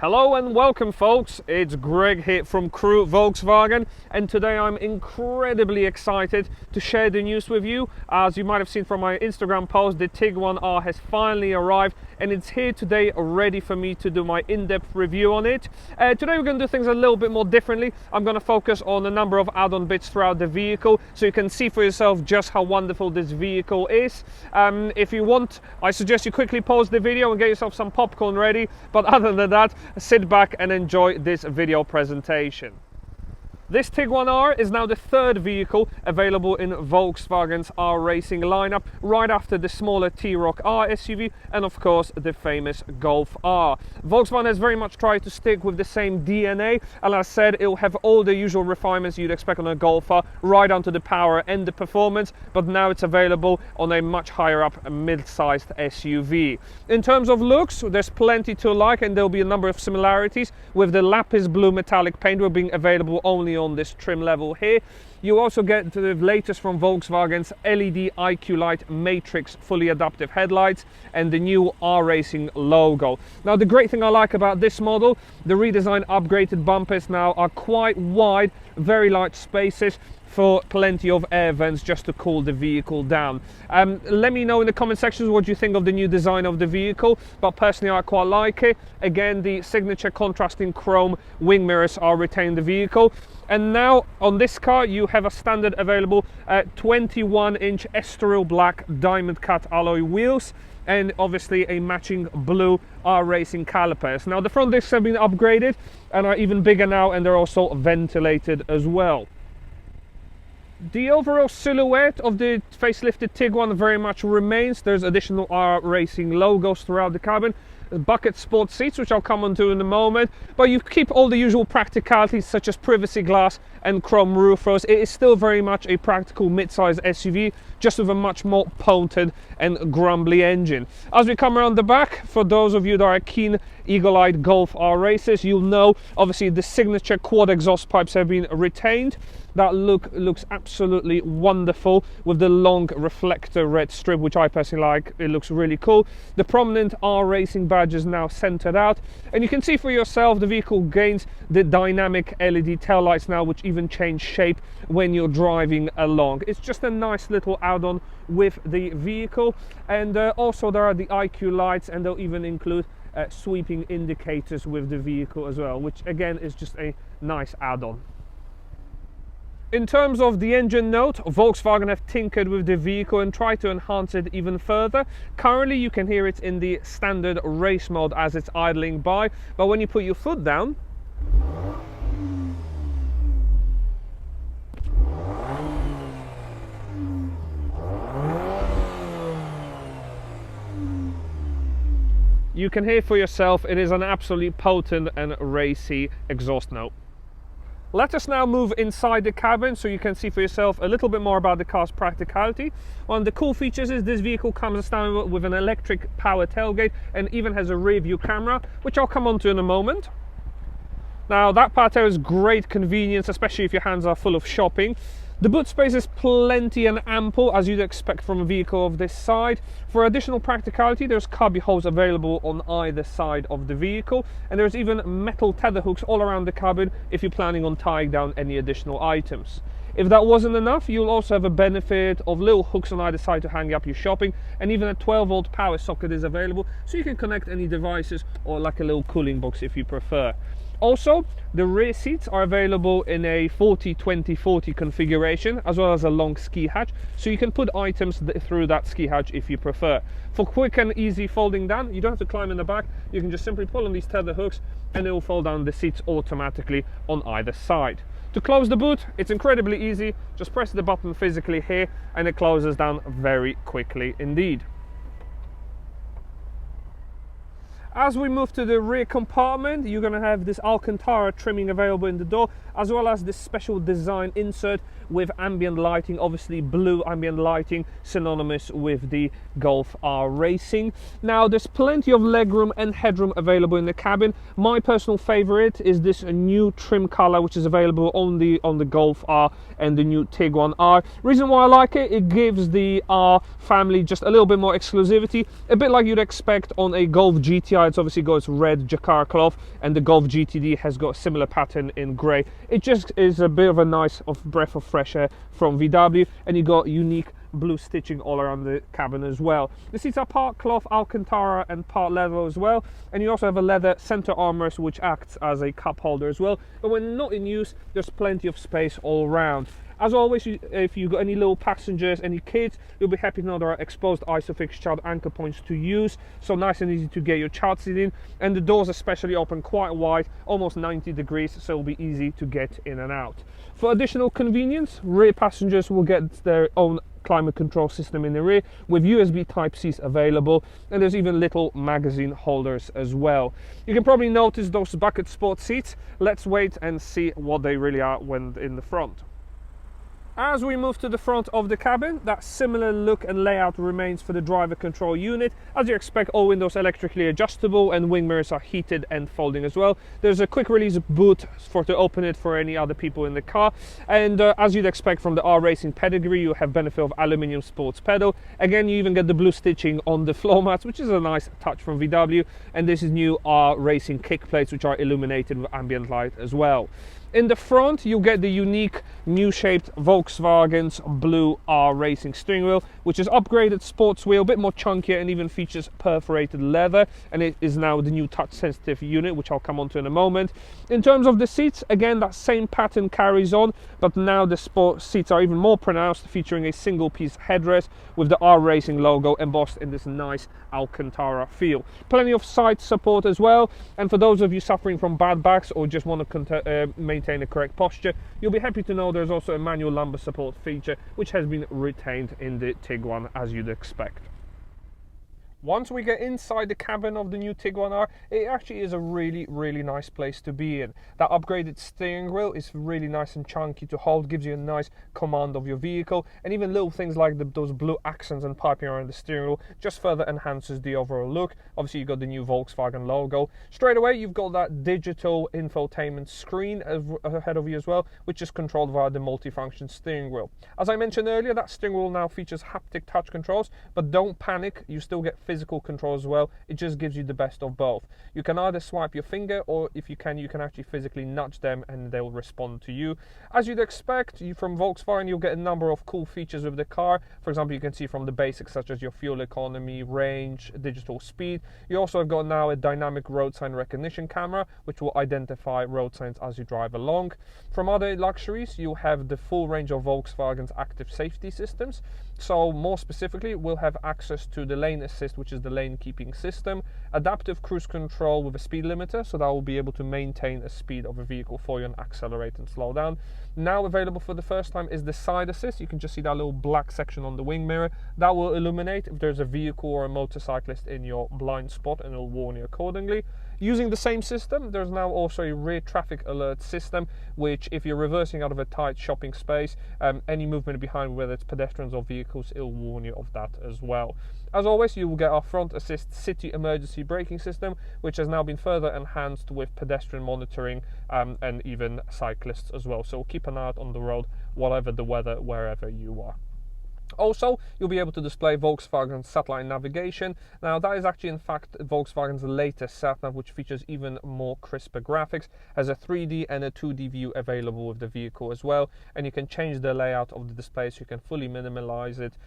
Hello and welcome folks, it's Greg here from Crew Volkswagen, and today I'm incredibly excited to share the news with you. As you might have seen from my Instagram post, the Tiguan R has finally arrived and it's here today ready for me to do my in-depth review on it. Today we're going to do things a little bit more differently. I'm going to focus on a number of add-on bits throughout the vehicle so you can see for yourself just how wonderful this vehicle is. If you want, I suggest you quickly pause the video and get yourself some popcorn ready, but other than that, sit back and enjoy this video presentation. This Tiguan R is now the third vehicle available in Volkswagen's R Racing lineup, right after the smaller T-Roc R SUV and of course the famous Golf R. Volkswagen has very much tried to stick with the same DNA, and as I said, it will have all the usual refinements you'd expect on a Golf R, right down to the power and the performance, but now it's available on a much higher up mid-sized SUV. In terms of looks, there's plenty to like, and there'll be a number of similarities with the Lapiz Blue Metallic paintwork being available only on this trim level here. You also get the latest from Volkswagen's LED IQ Light Matrix fully adaptive headlights and the new R Racing logo. Now the great thing I like about this model, the redesigned upgraded bumpers now are quite wide, very large spaces for plenty of air vents just to cool the vehicle down. Let me know in the comment sections what you think of the new design of the vehicle, but personally I quite like it. Again, the signature contrasting chrome wing mirrors are retained in the vehicle. And now on this car you have a standard available 21-inch Estoril black diamond cut alloy wheels and obviously a matching blue R Racing calipers. Now the front discs have been upgraded and are even bigger now, and they're also ventilated as well. The overall silhouette of the facelifted Tiguan very much remains. There's additional R Racing logos throughout the cabin, bucket sport seats, which I'll come on to in a moment, but you keep all the usual practicalities such as privacy glass and chrome roof rails. It is still very much a practical mid-size SUV, just with a much more potent and grumbly engine. As we come around the back, for those of you that are keen eagle-eyed Golf R racers, you'll know obviously the signature quad exhaust pipes have been retained. That looks absolutely wonderful with the long reflector red strip, which I personally like. It looks really cool. The prominent R Racing badge is now centered out, and you can see for yourself the vehicle gains the dynamic LED taillights now, which even change shape when you're driving along. It's just a nice little add-on with the vehicle, and also there are the IQ lights, and they'll even include sweeping indicators with the vehicle as well, which again is just a nice add-on. In terms of the engine note, Volkswagen have tinkered with the vehicle and tried to enhance it even further. Currently you can hear it in the standard race mode as it's idling by, but when you put your foot down, you can hear for yourself it is an absolutely potent and racy exhaust note. Let us now move inside the cabin so you can see for yourself a little bit more about the car's practicality. One of the cool features is this vehicle comes standard with an electric power tailgate and even has a rear view camera, which I'll come on to in a moment. Now that part there is great convenience, especially if your hands are full of shopping. The boot space is plenty and ample, as you'd expect from a vehicle of this side. For additional practicality, there's cubby holes available on either side of the vehicle, and there's even metal tether hooks all around the cabin if you're planning on tying down any additional items. If that wasn't enough, you'll also have a benefit of little hooks on either side to hang up your shopping, and even a 12-volt power socket is available, so you can connect any devices or like a little cooling box if you prefer. Also, the rear seats are available in a 40-20-40 configuration, as well as a long ski hatch, so you can put items through that ski hatch if you prefer. For quick and easy folding down, you don't have to climb in the back, you can just simply pull on these tether hooks and it will fold down the seats automatically on either side. To close the boot, it's incredibly easy. Just press the button physically here and it closes down very quickly indeed. As we move to the rear compartment, you're going to have this Alcantara trimming available in the door, as well as this special design insert with ambient lighting, obviously blue ambient lighting, synonymous with the Golf R Racing. Now there's plenty of legroom and headroom available in the cabin. My personal favorite is this new trim color, which is available only on the Golf R and the new Tiguan R. Reason why I like it, it gives the R family just a little bit more exclusivity, a bit like you'd expect on a Golf GTI sides obviously got its red jacquard cloth, and the Golf GTD has got a similar pattern in grey. It just is a bit of a nice breath of fresh air from VW, and you got unique blue stitching all around the cabin as well. The seats are part cloth Alcantara and part leather as well, and you also have a leather center armrest which acts as a cup holder as well, but when not in use there's plenty of space all around. As always, if you've got any little passengers, any kids, you'll be happy to know there are exposed ISOFIX child anchor points to use, so nice and easy to get your child seat in, and the doors especially open quite wide, almost 90 degrees, so it'll be easy to get in and out. For additional convenience, rear passengers will get their own climate control system in the rear with USB Type-Cs available, and there's even little magazine holders as well. You can probably notice those bucket sport seats. Let's wait and see what they really are when in the front. As we move to the front of the cabin, that similar look and layout remains for the driver control unit. As you expect, all windows electrically adjustable, and wing mirrors are heated and folding as well. There's a quick release boot to open it for any other people in the car, and as you'd expect from the R Racing pedigree, you have benefit of aluminium sports pedal. Again, you even get the blue stitching on the floor mats, which is a nice touch from VW, and this is new R Racing kick plates which are illuminated with ambient light as well. In the front, you get the unique new shaped Volkswagen's Blue R Racing steering wheel, which is upgraded sports wheel, a bit more chunkier, and even features perforated leather, and it is now the new touch sensitive unit, which I'll come on to in a moment. In terms of the seats, again that same pattern carries on, but now the sport seats are even more pronounced, featuring a single piece headrest with the R Racing logo embossed in this nice Alcantara feel. Plenty of side support as well, and for those of you suffering from bad backs or just want to maintain a correct posture, you'll be happy to know there's also a manual lumbar support feature which has been retained in the Tiguan, as you'd expect. Once we get inside the cabin of the new Tiguan R, it actually is a really nice place to be in. That upgraded steering wheel is really nice and chunky to hold, gives you a nice command of your vehicle, and even little things like those blue accents and piping around the steering wheel just further enhances the overall look. Obviously you've got the new Volkswagen logo. Straight away you've got that digital infotainment screen ahead of you as well, which is controlled via the multifunction steering wheel. As I mentioned earlier, that steering wheel now features haptic touch controls, but don't panic, you still get physical control as well. It just gives you the best of both. You can either swipe your finger, or if you can actually physically nudge them and they'll respond to you. As you'd expect, from Volkswagen you'll get a number of cool features with the car. For example, you can see from the basics such as your fuel economy, range, digital speed. You also have got now a dynamic road sign recognition camera which will identify road signs as you drive along. From other luxuries, you have the full range of Volkswagen's active safety systems. So more specifically, we'll have access to the lane assist, which is the lane keeping system, adaptive cruise control with a speed limiter, so that will be able to maintain a speed of a vehicle for you and accelerate and slow down. Now available for the first time is the side assist. You can just see that little black section on the wing mirror. That will illuminate if there's a vehicle or a motorcyclist in your blind spot, and it'll warn you accordingly. Using the same system, there's now also a rear traffic alert system, which if you're reversing out of a tight shopping space, any movement behind, whether it's pedestrians or vehicles, it'll warn you of that as well. As always, you will get our front assist city emergency braking system, which has now been further enhanced with pedestrian monitoring and even cyclists as well. So keep an eye out on the road, whatever the weather, wherever you are. Also, you'll be able to display Volkswagen's satellite navigation. Now, that is actually in fact Volkswagen's latest sat-nav, which features even more crisper graphics, has a 3D and a 2D view available with the vehicle as well, and you can change the layout of the display so you can fully minimalize it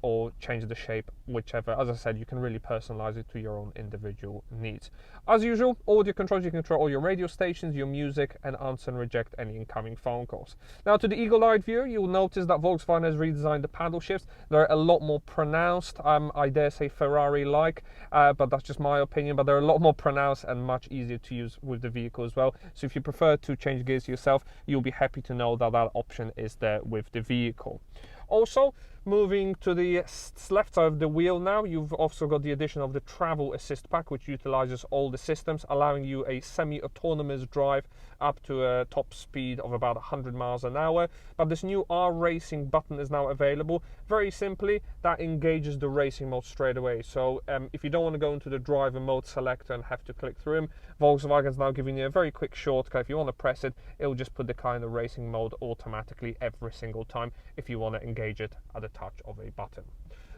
or change the shape, whichever. As I said, you can really personalize it to your own individual needs. As usual, audio controls, you can control all your radio stations, your music, and answer and reject any incoming phone calls. Now, to the eagle-eyed viewer, you'll notice that Volkswagen has redesigned the paddle shifts. They're a lot more pronounced, I dare say Ferrari-like, but that's just my opinion, but they're a lot more pronounced and much easier to use with the vehicle as well. So if you prefer to change gears yourself, you'll be happy to know that that option is there with the vehicle. Also, moving to the left side of the wheel now, you've also got the addition of the travel assist pack, which utilizes all the systems, allowing you a semi-autonomous drive up to a top speed of about 100 miles an hour. But this new R Racing button is now available. Very simply, that engages the racing mode straight away. So if you don't want to go into the driver mode selector and have to click through them, Volkswagen's now giving you a very quick shortcut. If you want to press it, it'll just put the car in the racing mode automatically every single time if you want to engage it at the touch of a button.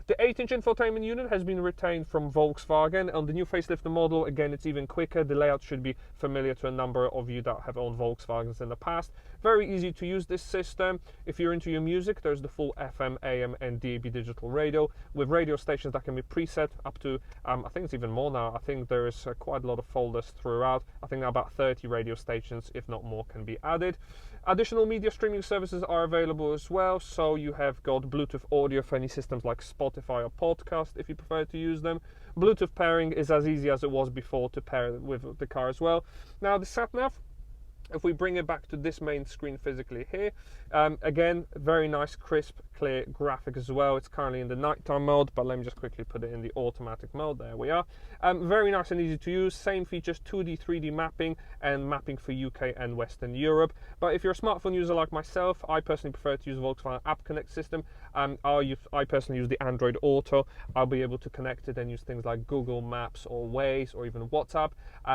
The 8-inch infotainment unit has been retained from Volkswagen. On the new facelift model, again, it's even quicker. The layout should be familiar to a number of you that have owned Volkswagens in the past. Very easy to use this system. If you're into your music, there's the full FM, AM and DAB digital radio with radio stations that can be preset up to, I think it's even more now. I think there is quite a lot of folders throughout. I think about 30 radio stations, if not more, can be added. Additional media streaming services are available as well, so you have got Bluetooth audio for any systems like Spotify or podcast if you prefer to use them. Bluetooth pairing is as easy as it was before to pair with the car as well. Now the sat-nav, if we bring it back to this main screen physically here, again, very nice, crisp, clear graphic as well. It's currently in the nighttime mode, but let me just quickly put it in the automatic mode. There we are. Very nice and easy to use. Same features, 2D, 3D mapping and mapping for UK and Western Europe. But if you're a smartphone user like myself, I personally prefer to use Volkswagen App Connect system. I personally use the Android Auto. I'll be able to connect it and use things like Google Maps or Waze or even WhatsApp.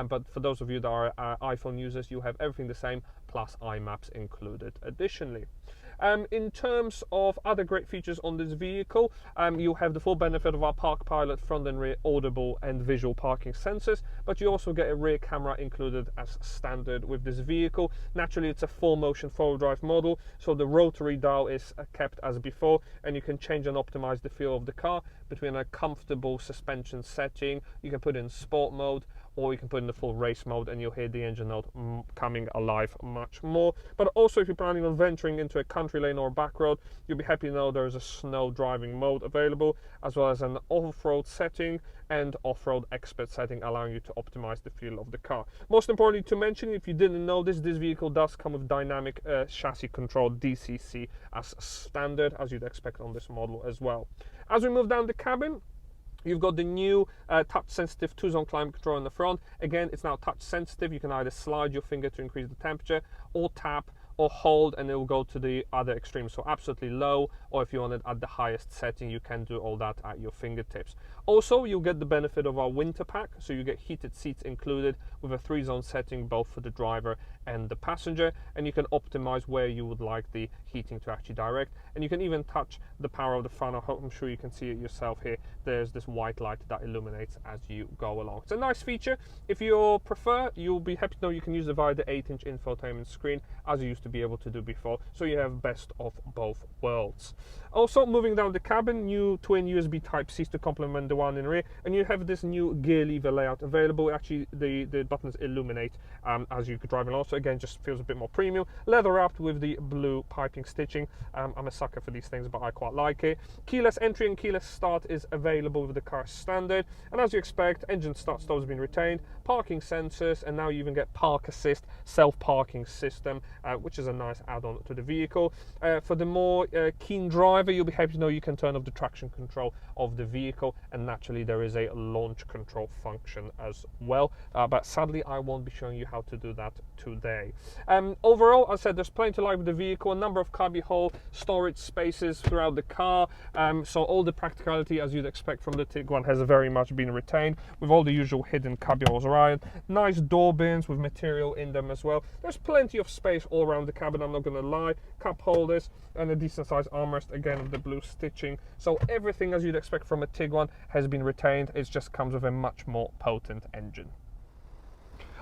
But for those of you that are iPhone users, you have everything the same, plus iMaps included additionally. In terms of other great features on this vehicle, you have the full benefit of our Park Pilot front and rear audible and visual parking sensors, but you also get a rear camera included as standard with this vehicle. Naturally, it's a 4-motion 4-wheel drive model, so the rotary dial is kept as before, and you can change and optimize the feel of the car between a comfortable suspension setting. You can put it in sport mode, or you can put in the full race mode, and you'll hear the engine note coming alive much more. But also, if you're planning on venturing into a country lane or a back road, you'll be happy to know there's a snow driving mode available, as well as an off-road setting and off-road expert setting, allowing you to optimize the feel of the car. Most importantly to mention, if you didn't know this vehicle does come with dynamic chassis control DCC as standard, as you'd expect on this model as well. As we move down the cabin, you've got the new touch-sensitive 2-zone climate control in the front. Again, it's now touch-sensitive. You can either slide your finger to increase the temperature, or tap, or hold, and it will go to the other extreme, so absolutely low, or if you want it at the highest setting, you can do all that at your fingertips. Also, you'll get the benefit of our winter pack, so you get heated seats included with a 3-zone setting both for the driver and the passenger, and you can optimize where you would like the heating to actually direct, and you can even touch the power of the front. I'm sure you can see it yourself here. There's this white light that illuminates as you go along. It's a nice feature. If you prefer, you'll be happy to know you can use it via the 8-inch infotainment screen, as you used to be able to do before, so you have best of both worlds. Also, moving down the cabin, new twin USB Type-Cs to complement the one in rear, and you have this new gear lever layout available. Actually, the buttons illuminate as you drive along, so again, just feels a bit more premium. Leather wrapped with the blue piping stitching. I'm a sucker for these things, but I quite like it. Keyless entry and keyless start is available with the car standard, and as you expect, engine start stop has been retained, parking sensors, and now you even get park assist self-parking system, which is a nice add-on to the vehicle. For the more keen driver, you'll be happy to know you can turn off the traction control of the vehicle, and naturally there is a launch control function as well, but sadly I won't be showing you how to do that today. Overall, as I said, there's plenty to like with the vehicle, a number of cubbyhole storage spaces throughout the car, so all the practicality as you'd expect from the Tiguan has very much been retained, with all the usual hidden cubbyholes around. Nice door bins with material in them as well. There's plenty of space all around the cabin, I'm not going to lie. Cup holders and a decent sized armrest, again with the blue stitching. So everything as you'd expect from a Tiguan has been retained. It just comes with a much more potent engine.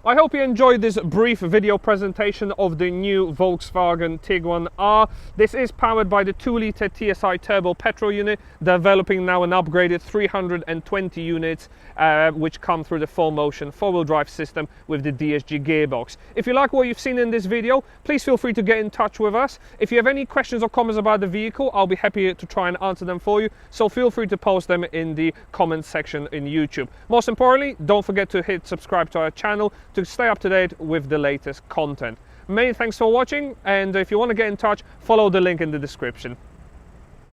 I hope you enjoyed this brief video presentation of the new Volkswagen Tiguan R. This is powered by the 2-litre TSI turbo petrol unit, developing now an upgraded 320 units which come through the 4-motion 4-wheel drive system with the DSG gearbox. If you like what you've seen in this video, please feel free to get in touch with us. If you have any questions or comments about the vehicle, I'll be happy to try and answer them for you, so feel free to post them in the comments section in YouTube. Most importantly, don't forget to hit subscribe to our channel to stay up to date with the latest content. Many thanks for watching, and if you want to get in touch, follow the link in the description.